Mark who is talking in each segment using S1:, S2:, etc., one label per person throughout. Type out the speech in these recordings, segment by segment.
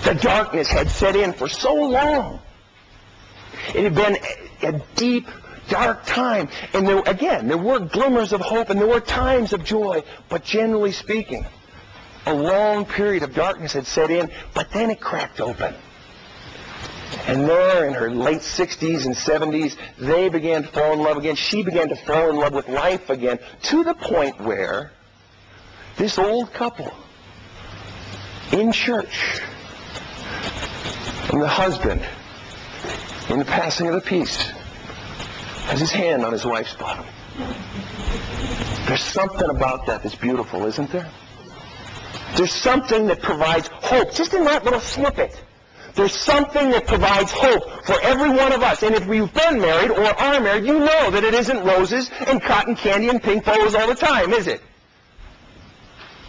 S1: The darkness had set in for so long. It had been a deep, dark time. And there were glimmers of hope and there were times of joy. But generally speaking, a long period of darkness had set in, but then it cracked open. And there in her late 60s and 70s, they began to fall in love again. She began to fall in love with life again, to the point where this old couple in church, and the husband, in the passing of the peace, has his hand on his wife's bottom. There's something about that that's beautiful, isn't there? There's something that provides hope, just in that little snippet. There's something that provides hope for every one of us. And if we've been married or are married, you know that it isn't roses and cotton candy and pink bows all the time, is it?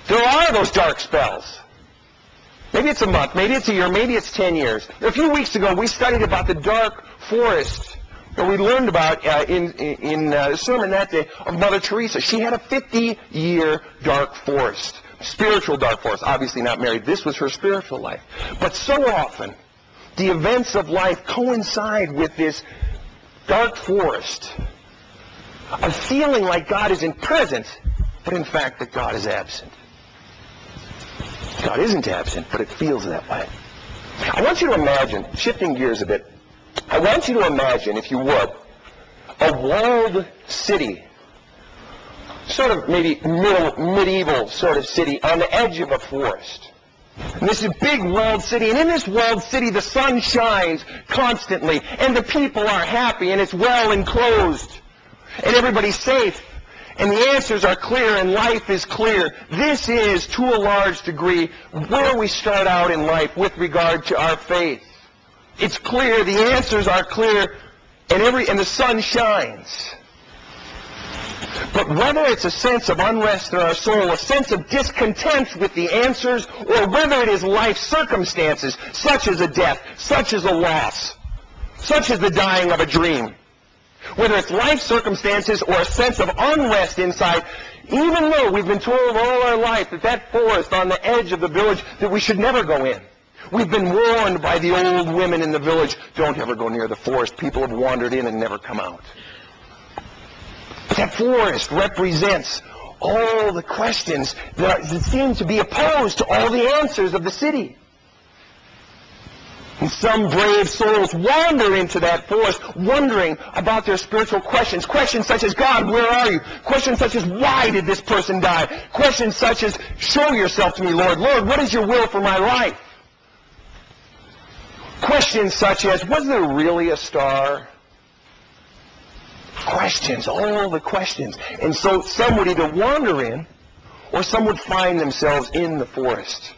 S1: There are those dark spells. Maybe it's a month, maybe it's a year, maybe it's 10 years. A few weeks ago, we studied about the dark forest, or we learned about in a sermon that day of Mother Teresa. She had a 50-year dark forest. Spiritual dark forest, obviously not married. This was her spiritual life. But so often, the events of life coincide with this dark forest of feeling like God isn't present, but in fact that God is absent. God isn't absent, but it feels that way. I want you to imagine, shifting gears a bit, I want you to imagine, if you would, a walled city, sort of maybe medieval sort of city on the edge of a forest. And this is a big walled city, and in this walled city the sun shines constantly, and the people are happy, and it's well enclosed, and everybody's safe, and the answers are clear, and life is clear. This is, to a large degree, where we start out in life with regard to our faith. It's clear, the answers are clear, and the sun shines. But whether it's a sense of unrest in our soul, a sense of discontent with the answers, or whether it is life circumstances, such as a death, such as a loss, such as the dying of a dream, whether it's life circumstances or a sense of unrest inside, even though we've been told all our life that forest on the edge of the village, that we should never go in. We've been warned by the old women in the village, don't ever go near the forest. People have wandered in and never come out. That forest represents all the questions that seem to be opposed to all the answers of the city. And some brave souls wander into that forest wondering about their spiritual questions. Questions such as, God, where are you? Questions such as, why did this person die? Questions such as, show yourself to me, Lord. Lord, what is your will for my life? Questions such as, was there really a star? Questions, all the questions. And so some would either wander in, or some would find themselves in the forest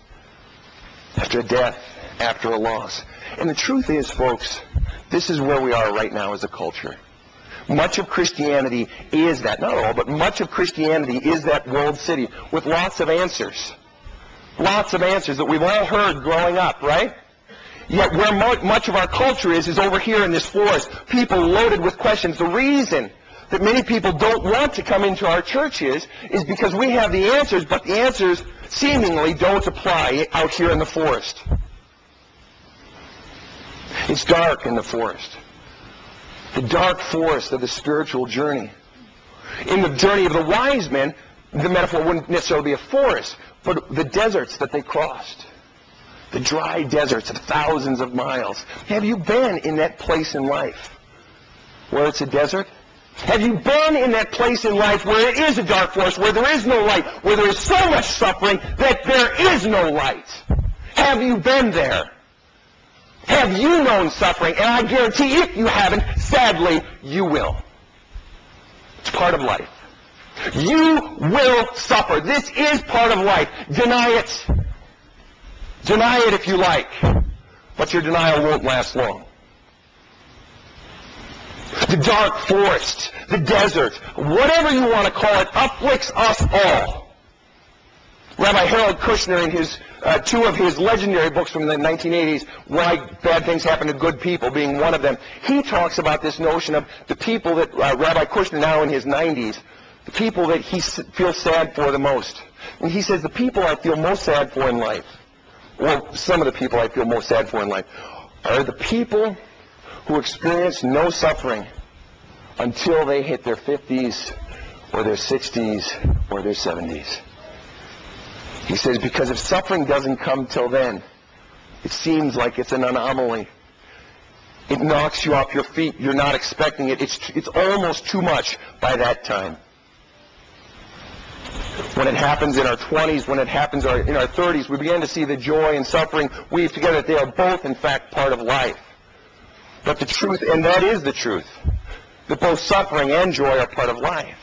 S1: after a death, after a loss. And the truth is, folks, this is where we are right now as a culture. Much of Christianity is that, not all, but much of Christianity is that walled city with lots of answers. Lots of answers that we've all heard growing up, right? Yet where much of our culture is over here in this forest, people loaded with questions. The reason that many people don't want to come into our churches is because we have the answers, but the answers seemingly don't apply out here in the forest. It's dark in the forest. The dark forest of the spiritual journey. In the journey of the wise men, the metaphor wouldn't necessarily be a forest, but the deserts that they crossed. The dry deserts of thousands of miles. Have you been in that place in life where it's a desert? Have you been in that place in life where it is a dark forest, where there is no light, where there is so much suffering that there is no light? Have you been there? Have you known suffering? And I guarantee if you haven't, sadly, you will. It's part of life. You will suffer. This is part of life. Deny it. Deny it if you like, but your denial won't last long. The dark forest, the desert, whatever you want to call it, afflicts us all. Rabbi Harold Kushner, in his two of his legendary books from the 1980s, Why Bad Things Happen to Good People being one of them, he talks about this notion of the people that Rabbi Kushner, now in his 90s, the people that he feels sad for the most. And he says, the people I feel most sad for in life well, some of the people I feel most sad for in life are the people who experience no suffering until they hit their 50s or their 60s or their 70s. He says, because if suffering doesn't come till then, it seems like it's an anomaly. It knocks you off your feet. You're not expecting it. It's almost too much by that time. When it happens in our 20s, when it happens in our 30s, we begin to see the joy and suffering weave together. They are both, in fact, part of life. But the truth, and that is the truth, that both suffering and joy are part of life.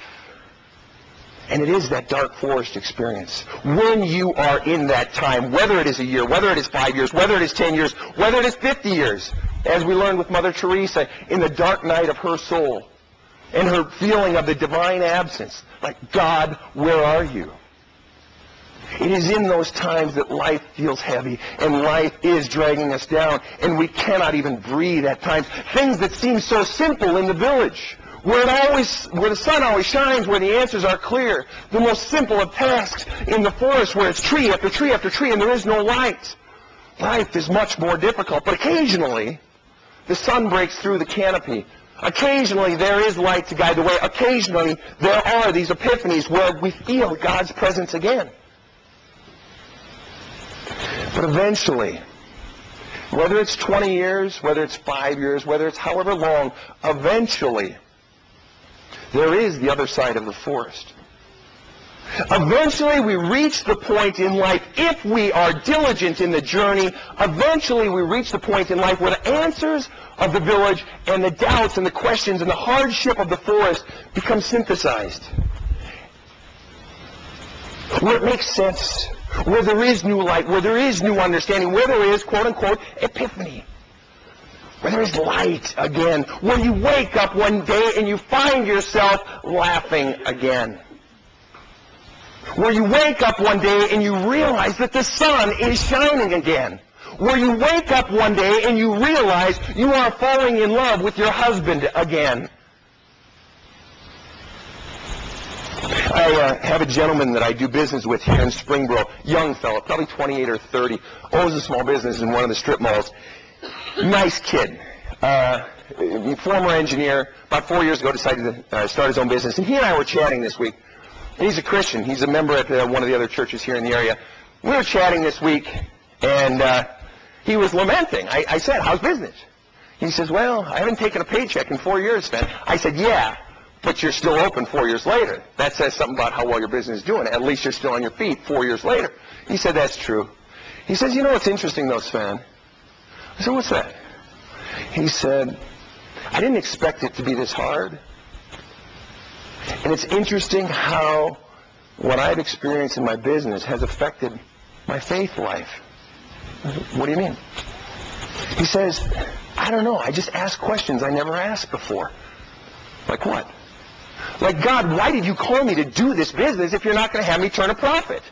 S1: And it is that dark forest experience. When you are in that time, whether it is a year, whether it is 5 years, whether it is 10 years, whether it is 50 years, as we learned with Mother Teresa, in the dark night of her soul, and her feeling of the divine absence, like, God, where are you? It is in those times that life feels heavy, and life is dragging us down, and we cannot even breathe at times. Things that seem so simple in the village, where the sun always shines, where the answers are clear, the most simple of tasks in the forest where it's tree after tree after tree and there is no light. Life is much more difficult, but occasionally the sun breaks through the canopy. Occasionally there is light to guide the way. Occasionally there are these epiphanies where we feel God's presence again. But eventually, whether it's 20 years, whether it's 5 years, whether it's however long, eventually there is the other side of the forest. Eventually we reach the point in life, if we are diligent in the journey, eventually we reach the point in life where the answers of the village and the doubts and the questions and the hardship of the forest become synthesized. Where it makes sense, where there is new light, where there is new understanding, where there is, quote-unquote, epiphany. Where there is light again, where you wake up one day and you find yourself laughing again. Where you wake up one day and you realize that the sun is shining again. Where you wake up one day and you realize you are falling in love with your husband again. I have a gentleman that I do business with here in Springboro, young fellow, probably 28 or 30, owns a small business in one of the strip malls. Nice kid. Former engineer. About 4 years ago decided to start his own business. And he and I were chatting this week. And he's a Christian. He's a member at one of the other churches here in the area. We were chatting this week, and he was lamenting. I said, how's business? He says, well, I haven't taken a paycheck in 4 years, Sven. I said, yeah, but you're still open 4 years later. That says something about how well your business is doing. At least you're still on your feet 4 years later. He said, that's true. He says, you know what's interesting, though, Sven? I said, what's that? He said, I didn't expect it to be this hard. And it's interesting how what I've experienced in my business has affected my faith life. I said, what do you mean? He says, I don't know. I just ask questions I never asked before. Like what? Like, God, why did you call me to do this business if you're not going to have me turn a profit?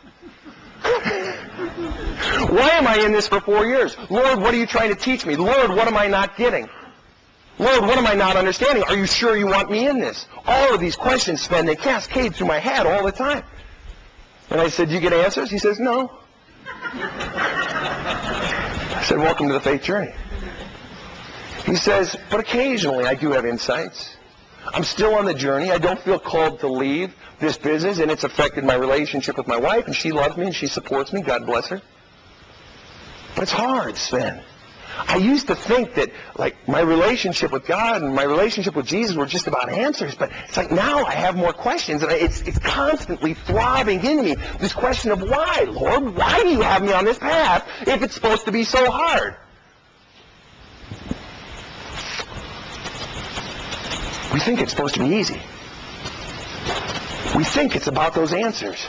S1: Why am I in this for 4 years? Lord, what are you trying to teach me? Lord, what am I not getting? Lord, what am I not understanding? Are you sure you want me in this? All of these questions, Sven, they cascade through my head all the time. And I said, do you get answers? He says, no. I said, welcome to the faith journey. He says, but occasionally I do have insights. I'm still on the journey. I don't feel called to leave this business, and it's affected my relationship with my wife, and she loves me and she supports me. God bless her. But it's hard, Sven. I used to think that, like, my relationship with God and my relationship with Jesus were just about answers, but it's like now I have more questions, and it's constantly throbbing in me, this question of why, Lord? Why do you have me on this path if it's supposed to be so hard? We think it's supposed to be easy. We think it's about those answers.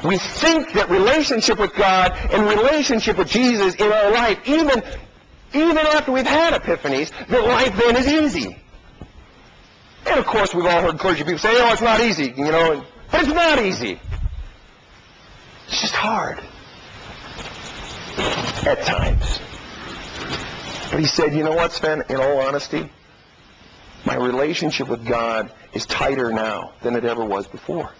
S1: We think that relationship with God and relationship with Jesus in our life, even after we've had epiphanies, that life then is easy. And of course we've all heard clergy people say, oh, it's not easy, you know, but it's not easy. It's just hard. At times. But he said, you know what, Sven, in all honesty, my relationship with God is tighter now than it ever was before.